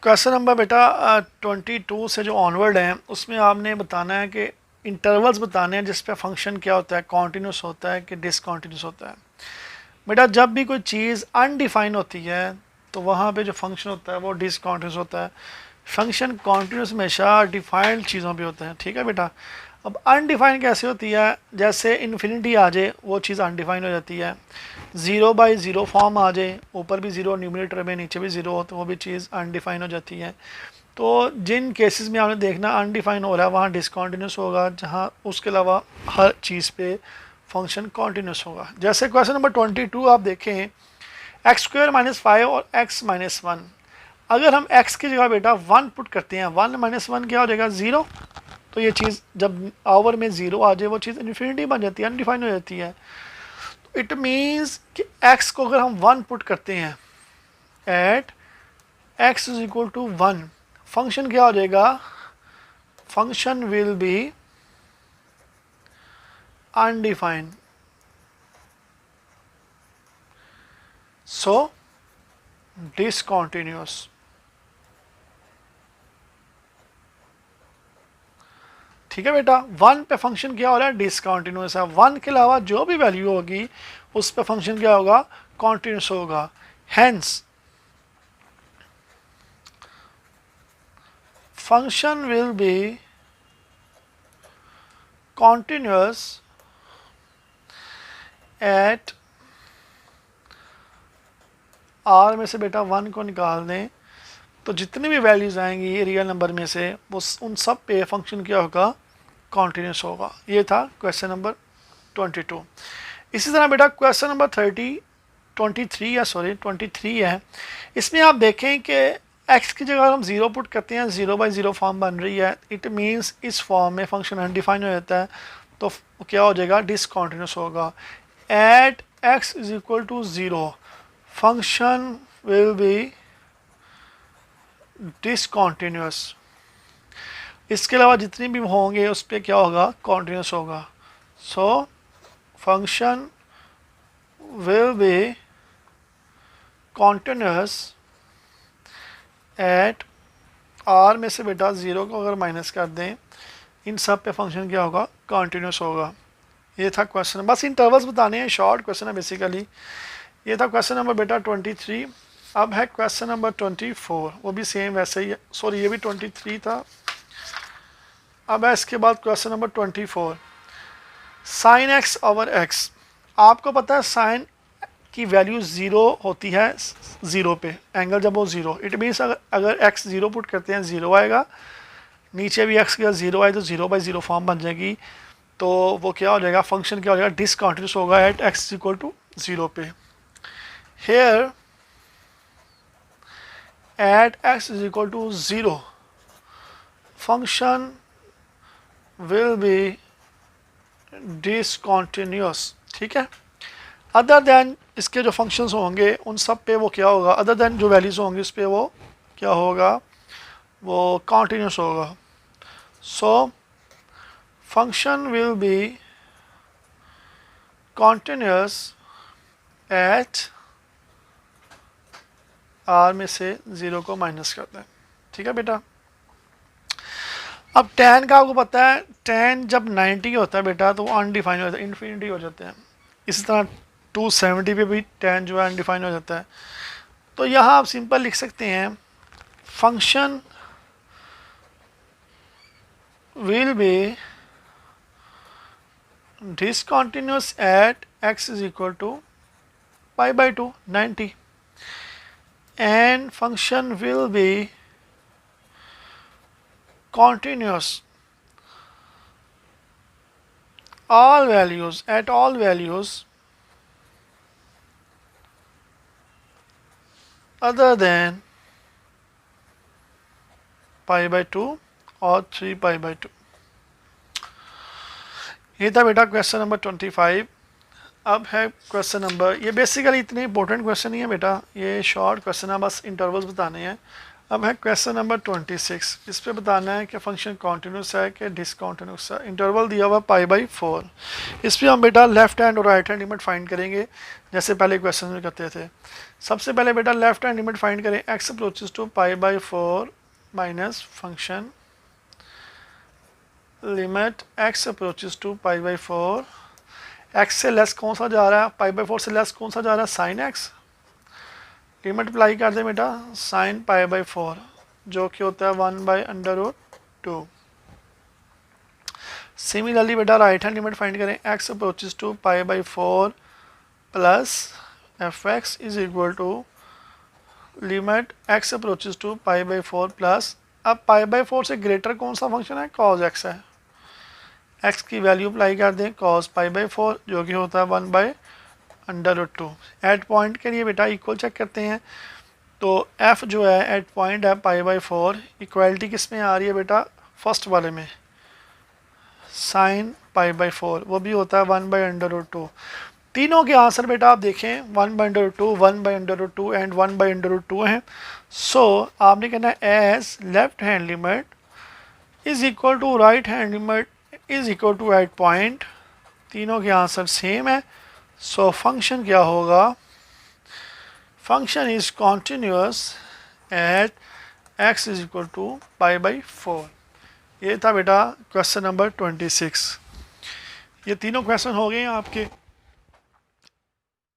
Question number बेटा 22 से जो ऑनवर्ड है उसमें आपने बताना है कि इंटरवल्स बताने हैं जिस पे फंक्शन क्या होता है, कॉन्टीन्यूस होता है कि डिसकॉन्टीन्यूस होता है। बेटा जब भी कोई चीज़ अनडिफाइन होती है तो वहाँ पे जो फंक्शन होता है वो डिसकॉन्टीन्यूस होता है। फंक्शन कॉन्टीन्यूस हमेशा डिफाइंड चीज़ों पे होते हैं, ठीक है बेटा। अब अनडिफाइन कैसे होती है, जैसे इन्फिनिटी आ जाए वो चीज़ अनडिफाइन हो जाती है। 0/0 फॉर्म आ जाए, ऊपर भी ज़ीरो न्यूमरेटर में नीचे भी ज़ीरो हो, तो वो भी चीज़ अनडिफाइन हो जाती है। तो जिन केसेस में आपने देखना अनडिफाइन हो रहा है वहाँ डिसकॉन्टीन्यूस होगा, जहाँ उसके अलावा हर चीज़ पे फंक्शन कॉन्टीन्यूस होगा। जैसे क्वेश्चन नंबर 22 आप देखें, x² - 5 और x - 1। अगर हम x की जगह बेटा 1 पुट करते हैं, 1 - 1 क्या हो जाएगा, 0। तो ये चीज़ जब आवर में 0 आ जाए वो चीज़ इन्फिनिटी बन जाती है, अनडिफाइन हो जाती है। तो इट मीन्स कि x को अगर हम 1 पुट करते हैं एट x = 1, फंक्शन क्या हो जाएगा, function will B undefined. So discontinuous. ठीक है बेटा, 1 पे फंक्शन क्या हो रहा है, डिसकॉन्टिन्यूअस है। 1 के अलावा जो भी वैल्यू होगी उस पे फंक्शन क्या होगा, कॉन्टिन्यूअस होगा। Hence function will be continuous at r में से बेटा 1 को निकाल दें तो जितनी भी वैल्यूज़ आएंगी रियल नंबर में से वो उन सब पे फंक्शन क्या होगा, कॉन्टीन्यूस होगा। ये था क्वेश्चन नंबर 22। इसी तरह बेटा क्वेश्चन नंबर 23 है। इसमें आप देखें कि x की जगह हम 0 पुट करते हैं, 0/0 फॉर्म बन रही है। इट मीन्स इस फॉर्म में फंक्शन अनडिफाइन हो जाता है, तो क्या हो जाएगा, डिसकॉन्टीन्यूस होगा। At x = 0 function will be discontinuous. इसके अलावा जितनी भी होंगे उस पर क्या होगा, कॉन्टीन्यूस होगा। So function will be continuous at r में से बेटा 0 को अगर माइनस कर दें इन सब पे फंक्शन क्या होगा, कॉन्टीन्यूस होगा। ये था क्वेश्चन, बस इंटरवल्स बताने हैं, शॉर्ट क्वेश्चन है बेसिकली। ये था क्वेश्चन नंबर बेटा 23। अब है क्वेश्चन नंबर 24, वो भी सेम वैसे ही, सॉरी ये भी 23 था। अब है इसके बाद क्वेश्चन नंबर 24, sin x/x। आपको पता है साइन की वैल्यू 0 होती है 0 पे, एंगल जब वो 0, इट मीन्स अगर x 0 पुट करते हैं 0 आएगा, नीचे भी x का 0 आए तो 0/0 फॉर्म बन जाएगी। तो वो क्या हो जाएगा, फंक्शन क्या हो जाएगा, डिसकॉन्टीन्यूस होगा एट x = 0 पे। Here at x = 0 function will be discontinuous. ठीक है, अदर देन इसके जो फंक्शंस होंगे उन सब पे वो क्या होगा, अदर देन जो वैल्यूज होंगी उस पे वो क्या होगा, वो कॉन्टीन्यूस होगा। So function will be continuous at r में से 0 को माइनस करते हैं। ठीक है बेटा, अब tan का आपको पता है, tan जब 90 होता है बेटा तो वो अनडिफाइन हो जाता है, इन्फिनिटी हो जाते हैं। इसी तरह 270 पे भी tan जो है अनडिफाइन हो जाता है। तो यहाँ आप सिंपल लिख सकते हैं, function will be discontinuous at x = π/2 90 and function will be continuous all values at all values other than π/2 और 3π/2। ये था बेटा क्वेश्चन नंबर 25। अब है क्वेश्चन नंबर, ये बेसिकली इतने इंपॉर्टेंट क्वेश्चन नहीं है बेटा, ये शॉर्ट क्वेश्चन है, बस इंटरवल्स बताने हैं। अब है क्वेश्चन नंबर 26। इस पे बताना है कि फंक्शन कॉन्टिन्यूस है कि डिसकॉन्टिन्यूस है। इंटरवल दिया हुआ π/4। इस पर हम बेटा लेफ्ट हैंड और राइट हैंड लिमिट फाइंड करेंगे जैसे पहले क्वेश्चन में करते थे। सबसे पहले बेटा लेफ्ट हैंड लिमिट फाइंड करें। x approaches to π/4 minus function limit x approaches to π/4। x से लेस कौन सा जा रहा है, π/4 से लेस कौन सा जा रहा है, साइन x। लिमिट अप्लाई कर दें बेटा साइन π/4 जो कि होता है 1/√2। सिमिलरली बेटा राइट हैंड लिमिट फाइंड करें। x approaches to π/4 plus fx is equal to limit x approaches to π/4 plus, अब π/4 से ग्रेटर कौन सा फंक्शन है, cos x है। x की वैल्यू अप्लाई कर दें cos π/4 जो कि होता है 1/√2। एट पॉइंट के लिए बेटा इक्वल चेक करते हैं तो f जो है एट पॉइंट है π/4। इक्वालिटी किस में आ रही है बेटा, फर्स्ट वाले में साइन π/4 वो भी होता है 1/√2। तीनों के आंसर बेटा आप देखें 1/√2, 1/√2 एंड 1/√2 हैं। सो आपने कहना है as left hand limit is equal to right hand limit is equal to at point. तीनों के आंसर सेम है। सो फंक्शन क्या होगा, function is continuous at x is equal to π/4। ये था बेटा क्वेश्चन नंबर 26। ये तीनों क्वेश्चन हो गए हैं आपके।